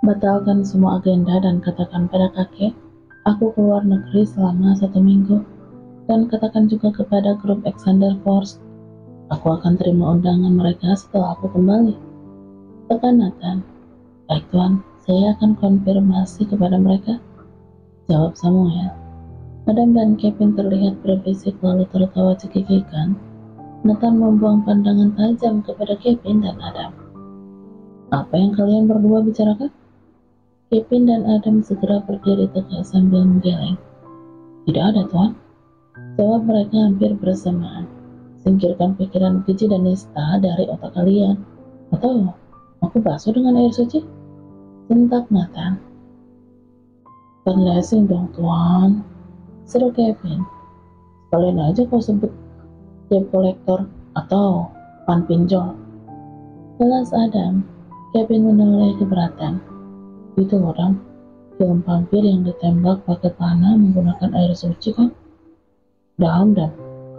Batalkan semua agenda dan katakan pada kakek, aku keluar negeri selama 1 minggu. Dan katakan juga kepada grup Exander Force, aku akan terima undangan mereka setelah aku kembali. Tekan Nathan. Baik tuan, saya akan konfirmasi kepada mereka, jawab Samuel. Adam dan Kevin terlihat berbisik lalu tertawa cekikikan. Nathan membuang pandangan tajam kepada Kevin dan Adam. Apa yang kalian berdua bicarakan? Kevin dan Adam segera berdiri tegak sambil menggeleng. Tidak ada, tuan, jawab mereka hampir bersamaan. Singkirkan pikiran keji dan nista dari otak kalian. Atau aku basuh dengan air suci? Sentak Nathan. Fundraising dong, tuan, seru Kevin. Sekalian aja kau sebut debt collector atau pan pinjol. Kelas Adam. Kevin menoleh keberatan. Itu loh, Dam, film vampir yang ditembak pakai panah menggunakan air suci kan? Dan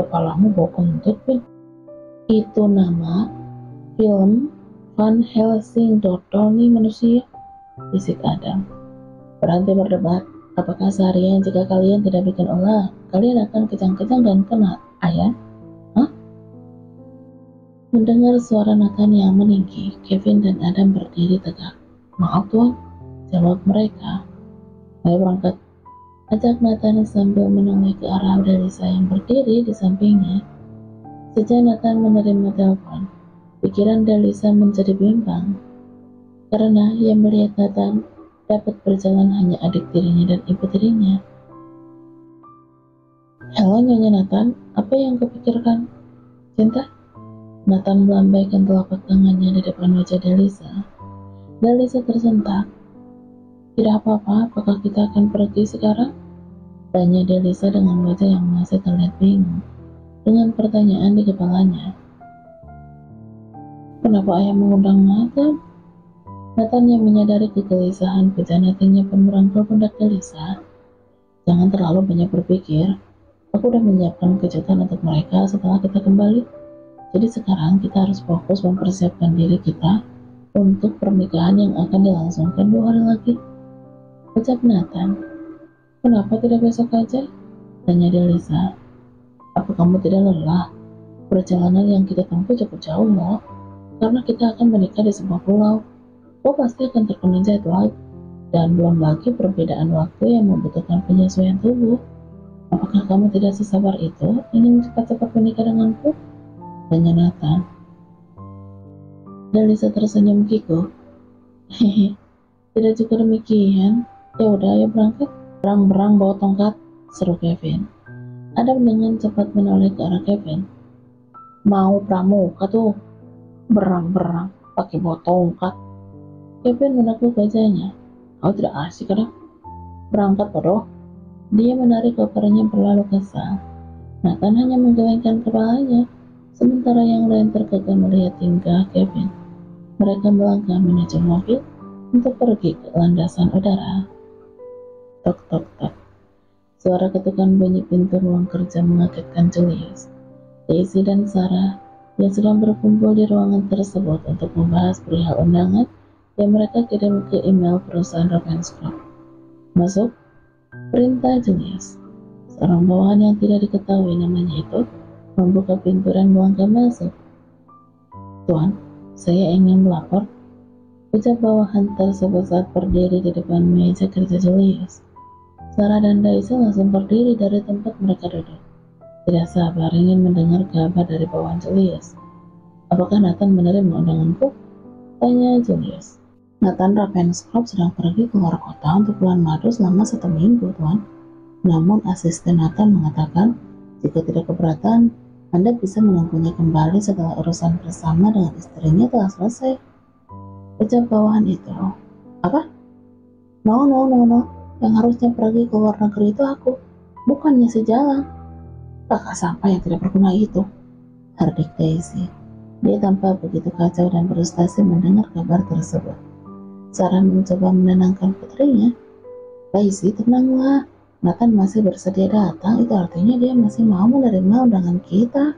kepalamu bau kentut, Vin. Itu nama film Van Helsing, dodol nih manusia, bisik Adam. Berhenti berdebat. Apakah seharian jika kalian tidak bikin olah, kalian akan kejang-kejang dan kena ayam? Hah? Mendengar suara Nathan yang meninggi, Kevin dan Adam berdiri tegak. Maaf tuan, jawab mereka. Ayo berangkat, ajak Nathan sambil menoleh ke arah Delisa yang berdiri di sampingnya. Sejak Nathan menerima telepon, pikiran Delisa menjadi bimbang. Karena ia melihat Nathan dapat berjalan hanya adik tirinya dan ibu tirinya. Halo Nyonya Nathan, apa yang kupikirkan? Cinta? Nathan melambaikan telapak tangannya di depan wajah Delisa. Delisa tersentak. Tidak apa-apa, apakah kita akan pergi sekarang? Tanya Delisa dengan wajah yang masih terlihat bingung dengan pertanyaan di kepalanya. Kenapa ayah mengundang Nathan? Nathan yang menyadari kegelisahan pujian hatinya pun merangkul pundak Delisa. Jangan terlalu banyak berpikir. Aku udah menyiapkan kejutan untuk mereka setelah kita kembali. Jadi sekarang kita harus fokus mempersiapkan diri kita untuk pernikahan yang akan dilangsungkan 2 hari lagi. Ucap Nathan. Kenapa tidak besok aja? Tanya Delisa. Apa kamu tidak lelah? Perjalanan yang kita tempuh cukup jauh loh. Karena kita akan menikah di sebuah pulau. Kau pasti akan terkena jet lag. Dan belum lagi perbedaan waktu yang membutuhkan penyesuaian tubuh. Apakah kamu tidak sesabar itu ingin cepat-cepat menikah denganku? Tanya Nathan. Delisa tersenyum kikuk. Hehe, tidak juga demikian. Ya udah, ayo berangkat. Berang-berang bawa tongkat, seru Kevin. Adam dengan cepat menoleh ke arah Kevin. Mau pramuka tuh, berang-berang pakai bawa tongkat. Kevin menekuk wajahnya. Kau tidak asik kan? Berangkat bodoh. Dia menarik kopernya berlalu kesal. Nathan hanya menggelengkan kepalanya, sementara yang lain terkekeh melihat tingkah Kevin. Mereka melangkah menuju mobil untuk pergi ke landasan udara. Tok tok tok. Suara ketukan bunyi pintu ruang kerja mengagetkan Julius, Daisy dan Sarah yang sedang berkumpul di ruangan tersebut untuk membahas perihal undangan yang mereka kirim ke email perusahaan Ravenscroft. Masuk, perintah Julius. Seorang bawahan yang tidak diketahui namanya itu membuka pintu dan melangkah masuk. Tuan, saya ingin melapor, ucap bawahan tersebut saat berdiri di depan meja kerja Julius. Sarah dan Daisy langsung berdiri dari tempat mereka duduk. Tidak sabar ingin mendengar kabar dari bawahan Julius. Apakah Nathan menerima undanganku? Tanya Julius. Nathan Ravenscroft sedang pergi keluar kota untuk bulan madu selama 1 minggu, Tuan. Namun asisten Nathan mengatakan, jika tidak keberatan, Anda bisa menunggunya kembali setelah urusan bersama dengan istrinya telah selesai. Ucap bawahan itu. Apa? No. Yang harusnya pergi ke luar negeri itu aku, bukannya si Jalang. Kakak sampah yang tidak berguna itu. Hardik Daisy. Dia tampak begitu kacau dan frustasi mendengar kabar tersebut. Sarah mencoba menenangkan putrinya. Daisy, tenanglah. Nathan masih bersedia datang, itu artinya dia masih mau menerima undangan kita.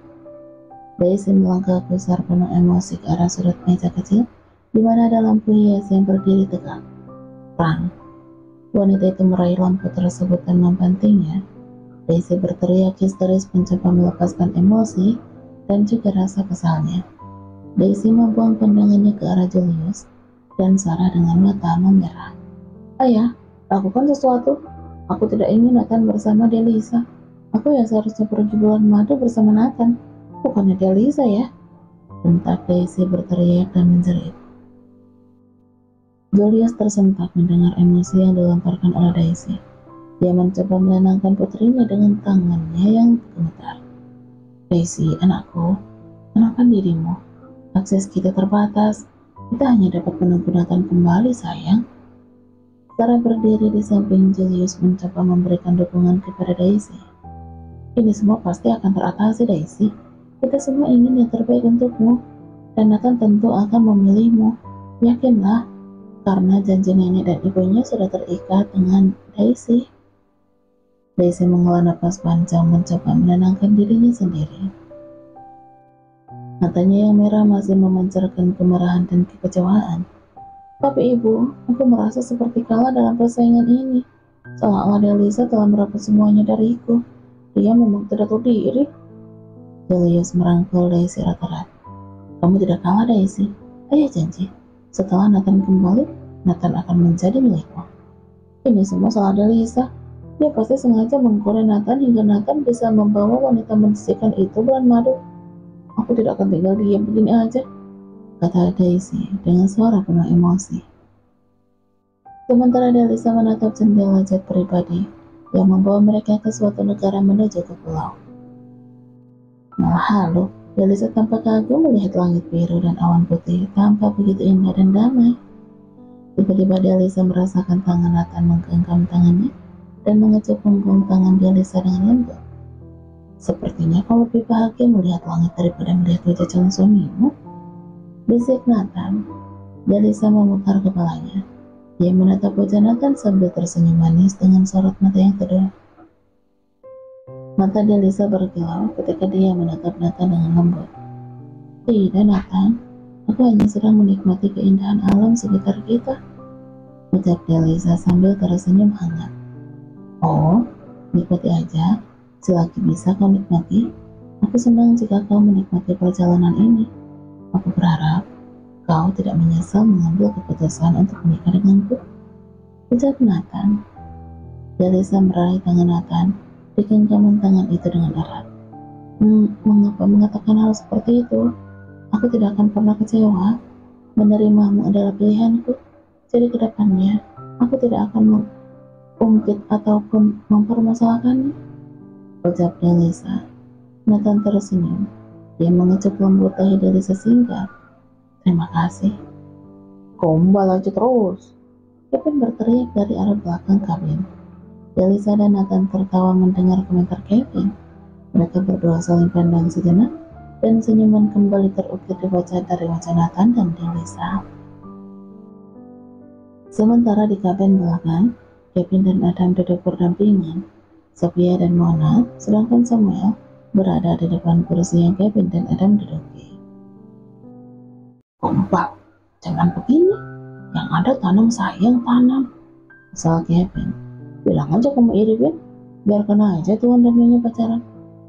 Daisy melangkah besar penuh emosi ke arah sudut meja kecil, di mana ada lampu hias yang berdiri tegak. Perang. Wanita itu meraih lampu tersebut dan membantingnya. Daisy berteriak histeris mencoba melepaskan emosi dan juga rasa kesalnya. Daisy membuang pandangannya ke arah Julius dan Sarah dengan mata memerah. Ayah, lakukan sesuatu. Aku tidak ingin Nathan bersama Delisa. Aku ya seharusnya pergi bulan madu bersama Nathan, bukannya Delisa ya. Bentak Daisy berteriak dan menjerit. Julius tersentak mendengar emosi yang dilontarkan oleh Daisy. Dia mencoba menenangkan putrinya dengan tangannya yang gemetar. Daisy, anakku, tenangkan dirimu. Akses kita terbatas. Kita hanya dapat menunggu Nathan kembali, sayang. Sarah berdiri di samping Julius mencoba memberikan dukungan kepada Daisy. Ini semua pasti akan teratasi, Daisy. Kita semua ingin yang terbaik untukmu, dan Nathan tentu akan memilihmu. Yakinlah, karena janji nenek dan ibunya sudah terikat dengan Daisy. Daisy menghela napas panjang mencoba menenangkan dirinya sendiri. Matanya yang merah masih memancarkan kemarahan dan kekecewaan. Tapi ibu, aku merasa seperti kalah dalam persaingan ini. Seolah-olah Delisa telah merebut semuanya dariku. Dia memang tidak tahu diri. Julius merangkul Daisy erat-erat. Kamu tidak kalah, Daisy. Ayah janji, setelah Nathan kembali, Nathan akan menjadi milikmu. Ini semua salah Delisa. Dia pasti sengaja menggoda Nathan hingga Nathan bisa membawa wanita menjijikan itu bulan madu. Aku tidak akan tinggal diam begini aja, kata Daisy dengan suara penuh emosi. Sementara Delisa menatap jendela jet pribadi yang membawa mereka ke suatu negara menuju ke pulau. Lalu, Delisa tampak kagum melihat langit biru dan awan putih tampak begitu indah dan damai. Tiba-tiba Delisa merasakan tangan Nathan menggenggam tangannya dan mengecup punggung tangan Delisa dengan lembut. Sepertinya kau lebih bahagia melihat langit daripada melihat wajah calon suamimu, bisik Nathan. Delisa memutar kepalanya. Dia menatap wajah Nathan sambil tersenyum manis dengan sorot mata yang teduh. Mata Delisa berkilau ketika dia menatap Nathan dengan lembut. Tidak, Nathan. Aku hanya sedang menikmati keindahan alam sekitar kita, ucap Delisa sambil tersenyum hangat. Oh, nikmati aja. Selagi bisa kau nikmati. Aku senang jika kau menikmati perjalanan ini. Aku berharap kau tidak menyesal mengambil keputusan untuk menikah denganku, ucap Nathan. Delisa meraih tangan Nathan di genggaman tangan itu dengan erat. Mengapa mengatakan hal seperti itu? Aku tidak akan pernah kecewa. Menerimamu adalah pilihanku. Jadi kedepannya, aku tidak akan mengungkit ataupun mempermasalahkannya, ucap Delisa. Nathan tersenyum. Dia mengecup lembut dahi Delisa singkat. Terima kasih. Gombal aja terus. Kevin berteriak dari arah belakang kabin. Delisa dan Nathan tertawa mendengar komentar Kevin. Mereka berdua saling pandang sejenak dan senyuman kembali terukir dibaca dari wajah Nathan dan Delisa. Sementara di kabin belakang, Kevin dan Adam duduk berdampingan. Sophia dan Mona, sedangkan Samuel berada di depan kursi yang Kevin dan Adam duduki. Kompak, jangan begini. Yang ada tanam saya yang tanam. Asal Kevin, bilang aja kamu iri, Ben. Biarkan aja Tuan dan Nyonya pacaran.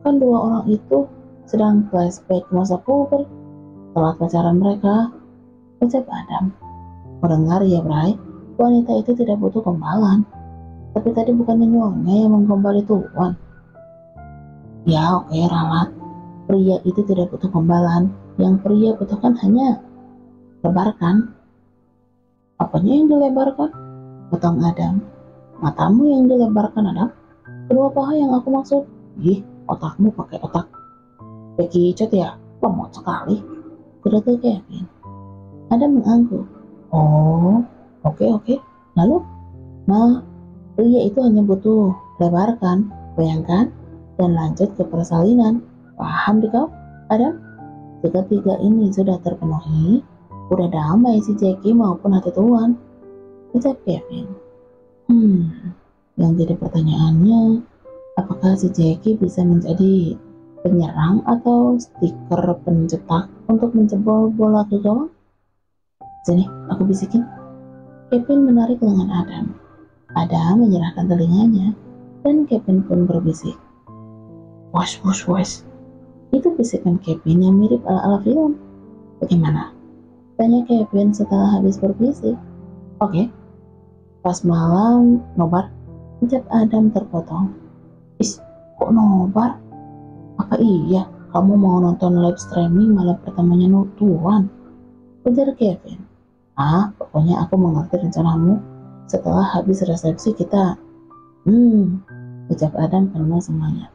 Kan dua orang itu sedang flashback masa puber. Setelah pacaran mereka, ucap Adam. Mendengar ya, Bray, wanita itu tidak butuh gombalan. Tapi tadi bukannya Nyonya yang menggombali Tuan. Ya oke, Ralat. Pria itu tidak butuh gombalan. Yang pria butuhkan hanya lebarkan. Apanya yang dilebarkan? Potong Adam. Matamu yang dilebarkan, Adam. Kedua paha yang aku maksud. Ih, otakmu pakai otak Bekicot ya? Lemot sekali. Gerutu Kevin. Adam mengangguk. Oh, oke. Lalu? Nah, pria itu hanya butuh lebarkan, bayangkan, dan lanjut ke persalinan. Paham di kau, Adam? Jika tiga ini sudah terpenuhi, udah damai si Jackie maupun hati Tuan, ucap Kevin. Yang jadi pertanyaannya, apakah si Jackie bisa menjadi penyerang atau stiker pencetak untuk menjebol bola ke gawang? Sini, aku bisikin. Kevin menarik lengan Adam. Adam menyerahkan telinganya, dan Kevin pun berbisik. Wes, wes, wes. Itu bisikan Kevin yang mirip ala-ala film. Bagaimana? Tanya Kevin setelah habis berbisik. Oke. Pas malam, nobar. Ucap Adam terpotong. Is, kok nobar? Apa iya kamu mau nonton live streaming malam pertamanya Tuan? Ujar Kevin. Pokoknya aku mengerti rencanamu. Setelah habis resepsi kita. Ucap Adam penuh semangat.